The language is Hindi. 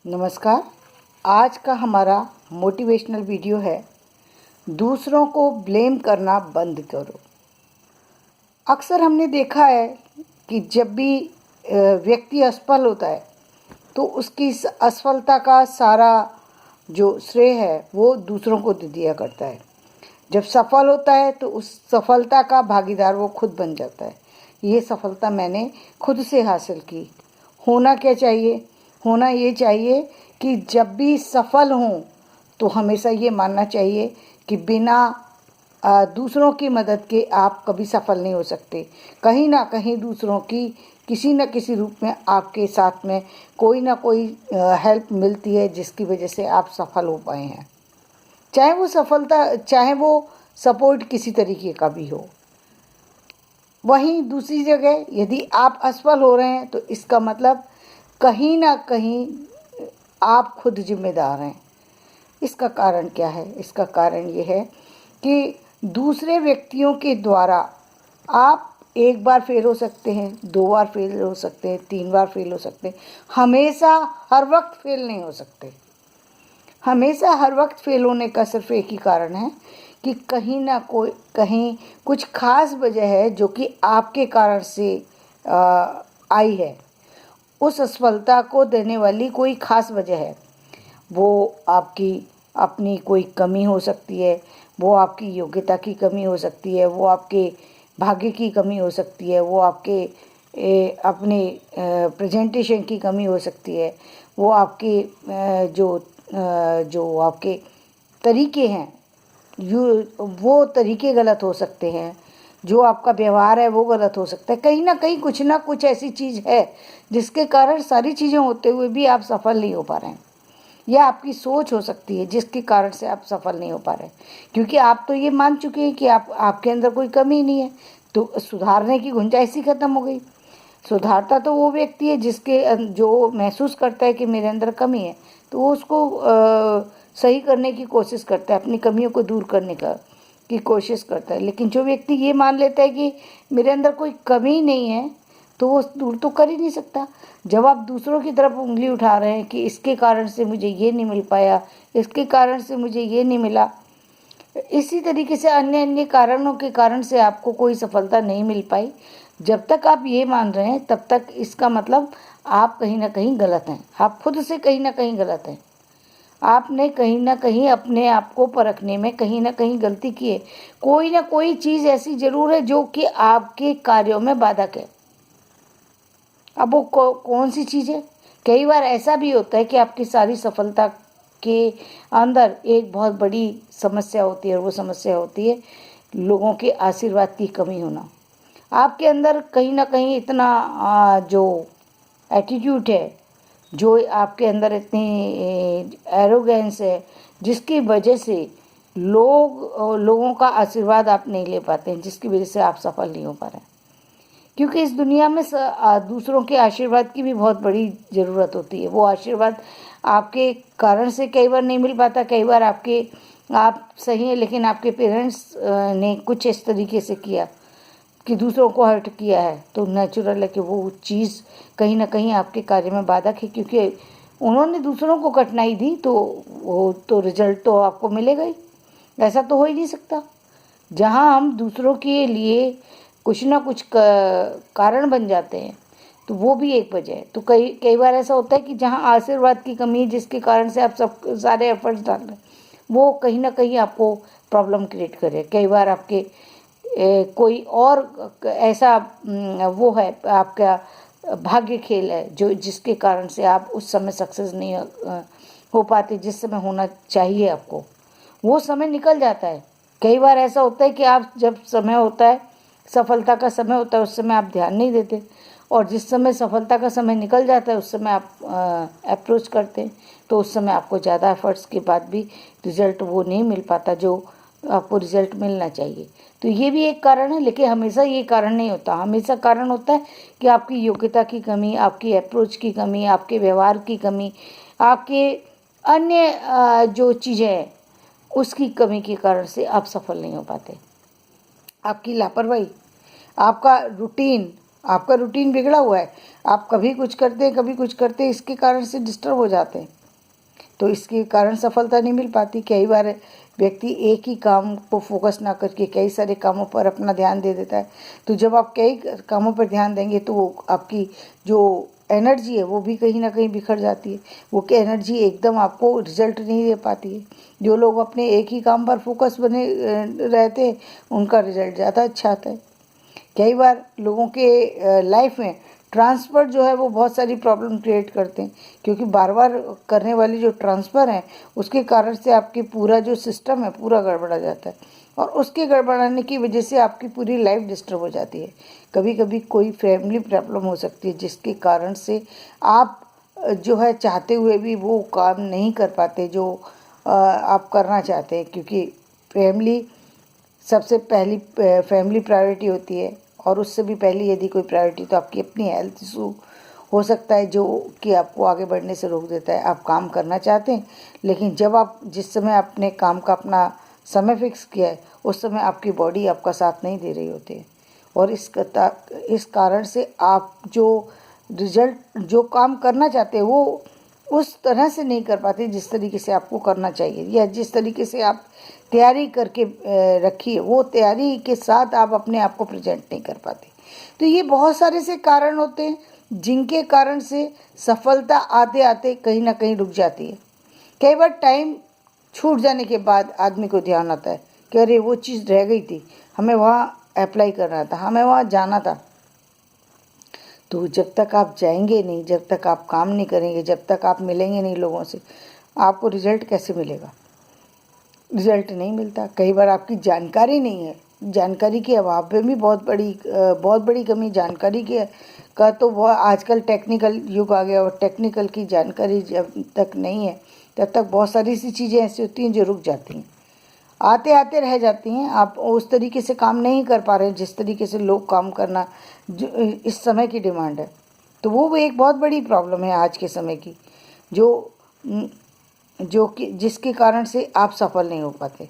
नमस्कार। आज का हमारा मोटिवेशनल वीडियो है, दूसरों को ब्लेम करना बंद करो। अक्सर हमने देखा है कि जब भी व्यक्ति असफल होता है तो उसकी इस असफलता का सारा जो श्रेय है वो दूसरों को दे दिया करता है। जब सफल होता है तो उस सफलता का भागीदार वो खुद बन जाता है। ये सफलता मैंने खुद से हासिल की। होना क्या चाहिए? होना ये चाहिए कि जब भी सफल हों तो हमेशा ये मानना चाहिए कि बिना दूसरों की मदद के आप कभी सफल नहीं हो सकते। कहीं ना कहीं दूसरों की किसी न किसी रूप में आपके साथ में कोई ना कोई हेल्प मिलती है, जिसकी वजह से आप सफल हो पाए हैं। चाहे वो सपोर्ट किसी तरीके का भी हो। वहीं दूसरी जगह यदि आप असफल हो रहे हैं तो इसका मतलब कहीं ना कहीं आप खुद जिम्मेदार हैं। इसका कारण क्या है? इसका कारण ये है कि दूसरे व्यक्तियों के द्वारा आप एक बार फेल हो सकते हैं, 2 बार फेल हो सकते हैं, 3 बार फेल हो सकते हैं। हमेशा हर वक्त फेल नहीं हो सकते। हमेशा हर वक्त फेल होने का सिर्फ एक ही कारण है कि कहीं कुछ खास वजह है जो कि आपके कारण से आई है। उस असफलता को देने वाली कोई खास वजह है। वो आपकी अपनी कोई कमी हो सकती है, वो आपकी योग्यता की कमी हो सकती है, वो आपके भाग्य की कमी हो सकती है, वो आपके अपने प्रेजेंटेशन की कमी हो सकती है, वो आपके जो आपके तरीके हैं वो तरीके गलत हो सकते हैं, जो आपका व्यवहार है वो गलत हो सकता है। कहीं ना कुछ ऐसी चीज़ है जिसके कारण सारी चीज़ें होते हुए भी आप सफल नहीं हो पा रहे हैं। या आपकी सोच हो सकती है जिसके कारण से आप सफल नहीं हो पा रहे, क्योंकि आप तो ये मान चुके हैं कि आपके अंदर कोई कमी नहीं है, तो सुधारने की गुंजाइश ही खत्म हो गई। सुधारता तो वो व्यक्ति है जो महसूस करता है कि मेरे अंदर कमी है, तो वो उसको सही करने की कोशिश करता है, अपनी कमियों को दूर करने की कोशिश करता है। लेकिन जो व्यक्ति ये मान लेता है कि मेरे अंदर कोई कमी नहीं है, तो वो दूर तो कर ही नहीं सकता। जब आप दूसरों की तरफ उंगली उठा रहे हैं कि इसके कारण से मुझे ये नहीं मिल पाया, इसके कारण से मुझे ये नहीं मिला, इसी तरीके से अन्य अन्य कारणों के कारण से आपको कोई सफलता नहीं मिल पाई, जब तक आप ये मान रहे हैं तब तक इसका मतलब आप कहीं ना कहीं गलत हैं। आप खुद से कहीं ना कहीं गलत हैं। आपने कहीं ना कहीं अपने आप को परखने में कहीं ना कहीं गलती की है। कोई ना कोई चीज़ ऐसी ज़रूर है जो कि आपके कार्यों में बाधक है। अब वो कौन सी चीज़ है? कई बार ऐसा भी होता है कि आपकी सारी सफलता के अंदर एक बहुत बड़ी समस्या होती है, और वो समस्या होती है लोगों के आशीर्वाद की कमी होना। आपके अंदर कहीं ना कहीं इतना जो एटीट्यूड है, जो आपके अंदर इतनी एरोगेंस है, जिसकी वजह से लोगों का आशीर्वाद आप नहीं ले पाते हैं, जिसकी वजह से आप सफल नहीं हो पा रहे हैं। क्योंकि इस दुनिया में दूसरों के आशीर्वाद की भी बहुत बड़ी ज़रूरत होती है। वो आशीर्वाद आपके कारण से कई बार नहीं मिल पाता, कई बार आप सही हैं लेकिन आपके पेरेंट्स ने कुछ इस तरीके से किया कि दूसरों को हर्ट किया है, तो नेचुरल है कि वो चीज़ कहीं ना कहीं आपके कार्य में बाधक है, क्योंकि उन्होंने दूसरों को कठिनाई दी तो वो तो रिजल्ट तो आपको मिलेगा ही। ऐसा तो हो ही नहीं सकता। जहाँ हम दूसरों के लिए कुछ ना कुछ कारण बन जाते हैं, तो वो भी एक वजह है। तो कई कई बार ऐसा होता है कि जहाँ आशीर्वाद की कमी है, जिसके कारण से आप सब सारे एफर्ट्स डाल रहे हैं, वो कहीं ना कहीं आपको प्रॉब्लम क्रिएट करे। कई बार आपके कोई और ऐसा वो है, आपका भाग्य खेल है जो जिसके कारण से आप उस समय सक्सेस नहीं हो पाते जिस समय होना चाहिए आपको। वो समय निकल जाता है। कई बार ऐसा होता है कि आप जब समय होता है, सफलता का समय होता है, उस समय आप ध्यान नहीं देते, और जिस समय सफलता का समय निकल जाता है उस समय आप अप्रोच करते हैं, तो उस समय आपको ज़्यादा एफर्ट्स के बाद भी रिज़ल्ट वो नहीं मिल पाता जो आपको रिज़ल्ट मिलना चाहिए। तो ये भी एक कारण है, लेकिन हमेशा ये कारण नहीं होता। हमेशा कारण होता है कि आपकी योग्यता की कमी, आपकी अप्रोच की कमी, आपके व्यवहार की कमी, आपके अन्य जो चीज़ें हैं उसकी कमी के कारण से आप सफल नहीं हो पाते। आपकी लापरवाही, आपका रूटीन, आपका रूटीन बिगड़ा हुआ है, आप कभी कुछ करते हैं कभी कुछ करते हैं, इसके कारण से डिस्टर्ब हो जाते हैं, तो इसके कारण सफलता नहीं मिल पाती। कई बार व्यक्ति एक ही काम को फोकस ना करके कई सारे कामों पर अपना ध्यान दे देता है, तो जब आप कई कामों पर ध्यान देंगे तो वो आपकी जो एनर्जी है वो भी कहीं ना कहीं बिखर जाती है, वो एनर्जी एकदम आपको रिजल्ट नहीं दे पाती है। जो लोग अपने एक ही काम पर फोकस बने रहते हैं उनका रिजल्ट ज़्यादा अच्छा आता है। कई बार लोगों के लाइफ में ट्रांसफ़र जो है वो बहुत सारी प्रॉब्लम क्रिएट करते हैं, क्योंकि बार बार करने वाली जो ट्रांसफ़र है उसके कारण से आपकी पूरा जो सिस्टम है पूरा गड़बड़ा जाता है, और उसके गड़बड़ाने की वजह से आपकी पूरी लाइफ डिस्टर्ब हो जाती है। कभी कभी कोई फैमिली प्रॉब्लम हो सकती है जिसके कारण से आप जो है चाहते हुए भी वो काम नहीं कर पाते जो आप करना चाहते हैं, क्योंकि फैमिली सबसे पहली फैमिली प्रायोरिटी होती है, और उससे भी पहली यदि कोई प्रायोरिटी तो आपकी अपनी हेल्थ इशू हो सकता है जो कि आपको आगे बढ़ने से रोक देता है। आप काम करना चाहते हैं लेकिन जब आप जिस समय अपने काम का अपना समय फिक्स किया है उस समय आपकी बॉडी आपका साथ नहीं दे रही होती है, और इस कारण से आप जो रिजल्ट जो काम करना चाहते हैं वो उस तरह से नहीं कर पाते जिस तरीके से आपको करना चाहिए, या जिस तरीके से आप तैयारी करके रखी है वो तैयारी के साथ आप अपने आप को प्रेजेंट नहीं कर पाते। तो ये बहुत सारे से कारण होते हैं जिनके कारण से सफलता आते आते कहीं ना कहीं रुक जाती है। कई बार टाइम छूट जाने के बाद आदमी को ध्यान आता है कि अरे वो चीज़ रह गई थी, हमें वहाँ अप्लाई करना था, हमें वहाँ जाना था। तो जब तक आप जाएंगे नहीं, जब तक आप काम नहीं करेंगे, जब तक आप मिलेंगे नहीं लोगों से, आपको रिजल्ट कैसे मिलेगा? रिजल्ट नहीं मिलता। कई बार आपकी जानकारी नहीं है, जानकारी के अभाव में भी बहुत बड़ी कमी जानकारी की का तो वह आजकल टेक्निकल युग आ गया, और टेक्निकल की जानकारी जब तक नहीं है तब तक बहुत सारी सी चीज़ें ऐसी होती हैं जो रुक जाती हैं, आते आते रह जाती हैं। आप उस तरीके से काम नहीं कर पा रहे जिस तरीके से लोग काम करना जो इस समय की डिमांड है, तो वो भी एक बहुत बड़ी प्रॉब्लम है आज के समय की, जो जो कि जिसके कारण से आप सफल नहीं हो पाते।